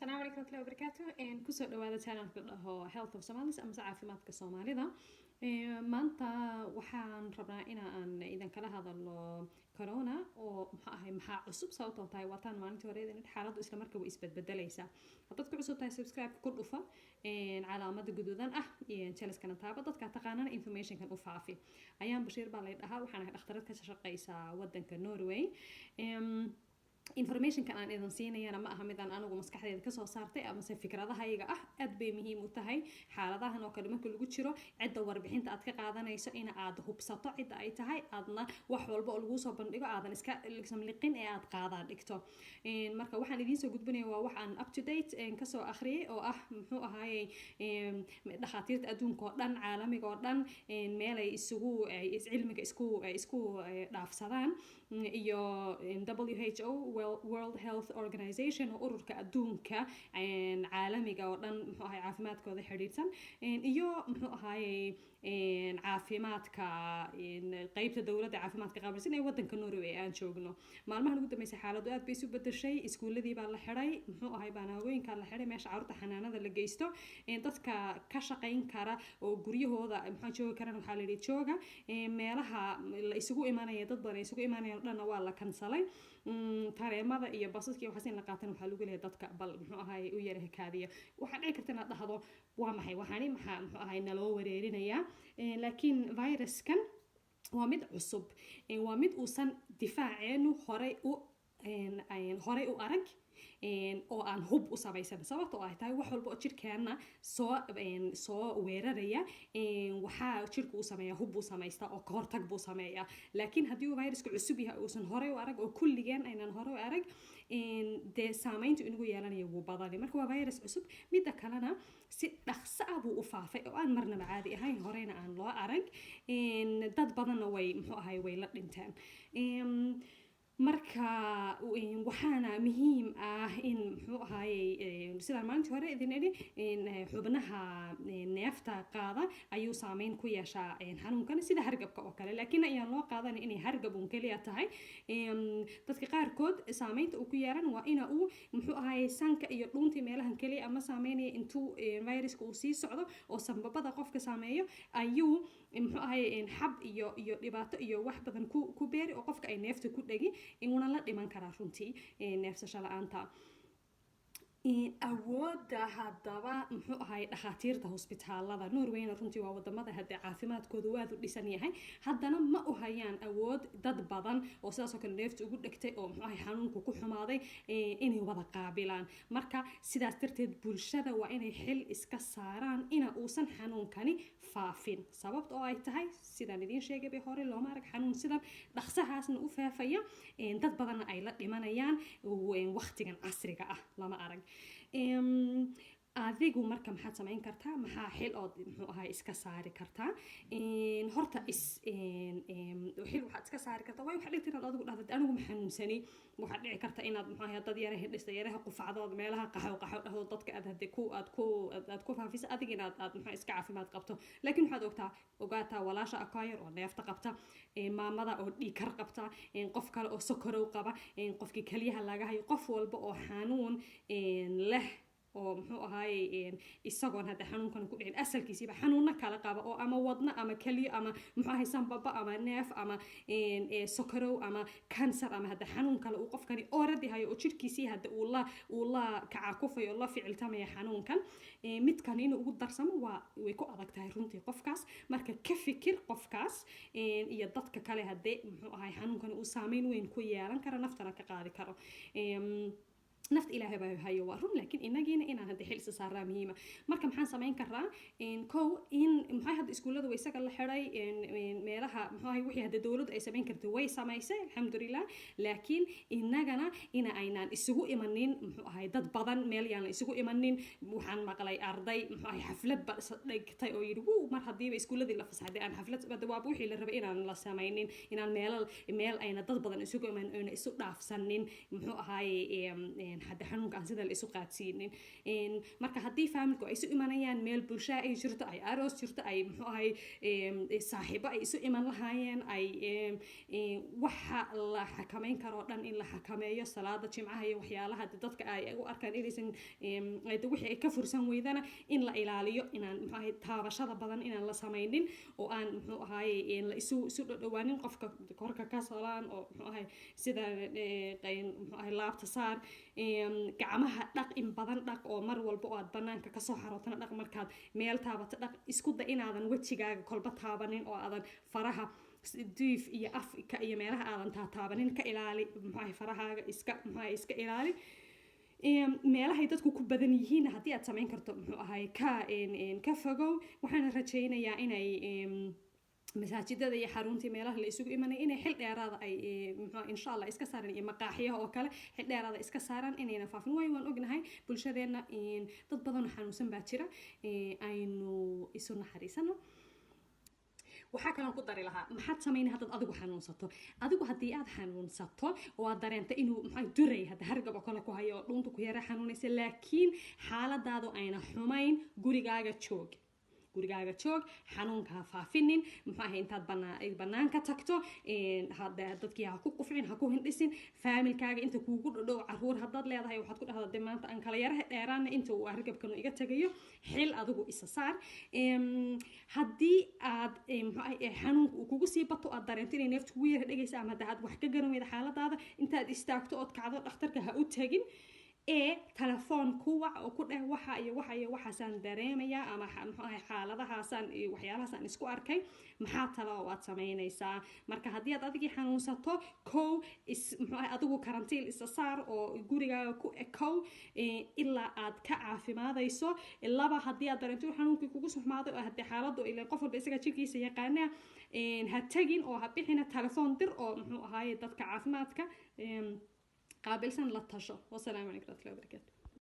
السلام عليكم ورحمة الله وبركاته. كسر دواء channel كله health of Somalis أمس عافيمات كصومالي ذا. ما أنت وحان ربنا إن إذا كلا هذا الكورونا ومحا عصب صوته تاي وطن ما أنت وريد إن حالات إسلام مركب وإثبات بدليسا. حطيتك عصب تاي سبسكرايب كل أوفا على مدى جدودان تشالس كانت تابعت كتقانا information كان أوفافي. أيام بشير بالله وحنا اخترت كشقيسة ودن كنوروي. information kan aan idin siinayana ma aha midaan anigu maskaxdeeda kasoo saartay ama se fikradahayga aad bay muhiim u tahay xaaladahan oo kale marka lagu jiro cidda warbixinta aad ka qaadanayso in aad hubsato cidda ay tahay aadna wax walba oo lagu soo bandhigo aadan iska liqin ee aad qaadaan dhigto marka waxaan idiin soo gudbinaya waa wax aan up to date kasoo akhriyay oo muxuu ahaayay dhakhaatiirta adduunka oo dhan caalamiga oo dhan meel ay cilmiga isku dhaafsadaan iyo WHO World Health Organization oo ururka adduunka caalamiga oo dhan muxuu ahaay caafimaadkooda xiriirsan iyo muxuu ahaay caafimaadka qaybta dawladda caafimaadka qaabilsan ee wadanka Norway aan joogno maalmahan ugu dambeysay xaaladdu aad bay isu bedeshay iskuuladii baa la xiray muxuu ahaay baanaagooyinka la xiray meesha carruurta xanaanada la geysto dadka ka shaqayn kara oo guryahooda muxuu joogi karaan waxa la yiri jooga meelaha la isugu imaanaya dad badan isugu imaanayaan dhanna waa la kansalay tareemada iyo basaska iyo waxaas in la qaatan waxa lagu leeyahay dadka bal muxuu ahaay u yara kaadiya waxa dhici karta inaad dhahdo waa maxay waxaani muxuu ahaay naloo wareerinaya laakiin viruskan waa mid cusub waa mid uusan difaaceenu horey u arag oo aan hub u samaysan sababtoo ay tahay wax walba oo jirkeena soo weeraraya waxaa jirku uu sameeyaa hub uu samaysta oo ka hortag buu sameeyaa laakiin haddii uu virusku cusub yahay uusan horey u arag oo kulligeen aynan horey u arag dee saamayntu inagu yeelanaya wuu badani marka waa virus cusub midda kalena si dhaqso ah buu u faafay oo aan marnaba caadi ahayn horeyna aan loo arag dad badanna way muxuu ahay way la dhinteen marka waxaana muhiim in muxuu ahaayay sidaan maalintii hore idin idhi xubnaha neefta qaada ayuu saameyn ku yeeshaa xanuunkan sida hargabka oo kale laakiin ayaan loo qaadanay inay hargab uun kaliya tahay dadka qaarkood saameynta uu ku yeelan waa ina uu muxuu ahaayay sanka iyo dhuuntii meelahan kaliya ama saameynaya intuu viruska uu sii socdo oo sanbabada qofka saameeyo ayuu muxuu ahaayay xab iyo dhibaato iyo wax badan ku beeri oo qofka ay neefta ku dhagi inuna la dhiman karaa runtii neefsasho la'aanta awooda haddaba muxuu ahaay dhakhaatiirta hosbitaalada Norwayna runtii waa wadamada hadda caafimaadkooda aad u dhisan yahay haddana ma u hayaan awood dad badan oo sidaas oo kale neefta ugu dhigtay oo muxuu ahaay xanuunku ku xumaaday inay wada qaabilaan marka sidaas darteed bulshada waa inay xil iska saaraan ina uusan xanuunkani faafin sababta oo ay tahay sidaan idiin sheegay bay hore looma arag xanuun sidan dhaqsahaasna u faafaya dad badanna ay la dhimanayaan waqtigan casriga ah lama arag adigu marka maxaad samayn kartaa maxaa xil ood muxuu ahaay iska saari kartaa horta xil waxaad iska saari kartaa way waxa dhigtay inaad adigu dhahdo anigu ma xanuunsani waxaad dhici karta inaad muxuu ahaay dad yara hidhista yaraha qufacdood meelaha qaxow dhahdo dadka aad ku faafisa adiga inaad muxuu iska caafimaad qabto laakiin waxaad ogaataa walaasha akayar oo neefta qabta maamada oo dhiikar qabta qof kale oo sokorow qaba qofkii kaliyaha laga hayo qof walba oo xanuun leh oo muxuu ahaay isagoon hadda xanuunkan ku dhicin asalkiisiiba xanuunna kala qaba oo ama wadna ama kaliyo ama muxuu ahaay sanbaba ama neef ama sokorow ama cancer ama hadda xanuun kale uu qofkani already hayo oo jirkiisii hadda uu la kacakufayo la ficiltamaya xanuunkan midkan inuu ugu darsamo way ku adag tahay runtii qofkaas marka ka fikir qofkaas iyo dadka kale hadde muxuu ahaay xanuunkan uu saameyn weyn ku yeelan karo naftana ka qaadi karo نفط إلهي بهاي وارون لكن إنجينا إن هذا حلس صار مهمة مركب محن سمعين كرا كو إن محي هذا إسكولة ويسق الله حراي ميرها محي وحي هذا دولد أي سمعين كرت ويس سمايسة الحمد لله لكن إنجنا إن أينان السوق إيمانين هاي ضد بدن ميل يعني السوق إيمانين محن مقلي أرضي محي حفلة بس كتاي ويرجو مر هذه إسكولة دي لفظ هذا أنا حفلة بدو وحي اللي ربنا إن الله سمعينين إن ميل أين ضد بدن السوق إيمان إن السوق ضعف سنين محي هاي hadda xanuunka aan sida la isu qaadsiinin marka haddii faamilku ay isu imanayaan meel bulshaa ay jirto ay aroos jirto ay muxuu ahay saaxiibo ay isu iman lahaayeen ay waxa la xakameyn karo dhan in la xakameeyo salaada jimcaha iyo waxyaalaha dadka ay u arkaan inaysan wixii ay ka fursan weydana in la ilaaliyo inaan muxuu ahay taabashada badan inaan la samaynin oo aan muxuu ahay la isu dhowaanin qofka korka ka salaan oo muxuu ahay sida muxuu ahay laabta saar gacmaha dhaq in badan dhaq oo mar walba oo aad banaanka kasoo xarootana dhaq markaad meel taabato dhaq isku da inaadan wejigaaga kolba taabanin oo aadan faraha diif iyo afka iyo meelaha aadan taabanin ka ilaali muxuu ahay farahaaga iska ilaali meelahay dadku ku badan yihiin haddii aad samayn karto muxuu ahay ka fogow waxaana rajaynayaa inay masaajidada iyo xaruntii meelaha la isugu imanay inay xil dheeraada ay insha Allah iska saaran iyo maqaaxiyaha oo kale xil dheeraada iska saaran inayna faafin waan ognahay bulshadeena dad badan oo xanuunsan baa jira aynu isu naxariisano waxaa kaloo ku dari lahaa maxaad samaynay haddaad adigu xanuunsato adigu haddii aad xanuunsato oo aad dareento inuu duray hadda hargab oo kale ku hayo oo dhunta ku yara xanuunaysa laakiin xaaladaadu ayna xumayn gurigaaga joog xanuunka ha faafinin muxuu ahay intaad banaanka tagto dadkii ha ku qufcin ha ku hindhisin faamilkaaga inta kuugu dhodhow caruur haddaad leedahay waxaad ku dhahdaa de maanta aan kala yaraha dheeraana inta uu hargabkanu iga tagayo xil adigu isa saar haddii aad muxuu ahay xanuunka uu kugu sii bato aad dareento inay neefta kugu yara dhegaysa ama hadda aad wax ka garan weyda xaaladaada intaad istaagto ood kacdo dhakhtarka ha u tagin telefoon ku wac oo ku dheh waxa iyo waxaasaan dareemayaa ama muxuu ahay xaaladahaasaan iyo waxyaalahaasaan isku arkay maxaa talo oo aad samaynaysaa marka haddii aad adigii xanuunsato muxuu ahay adigu karantiil isa saar oo gurigaaga ku ekow ilaa aad ka caafimaadayso laba haddii aad dareento xanuunkii kugu suxmaaday oo haddii xaaladdu ilaa qof walba isaga jirkiisa yaqaana ha tagin oo ha bixina telefoon dir oo muxuu ahay dadka caafimaadka قابلسن لا تشو والسلام عليكم ورحمة الله وبركاته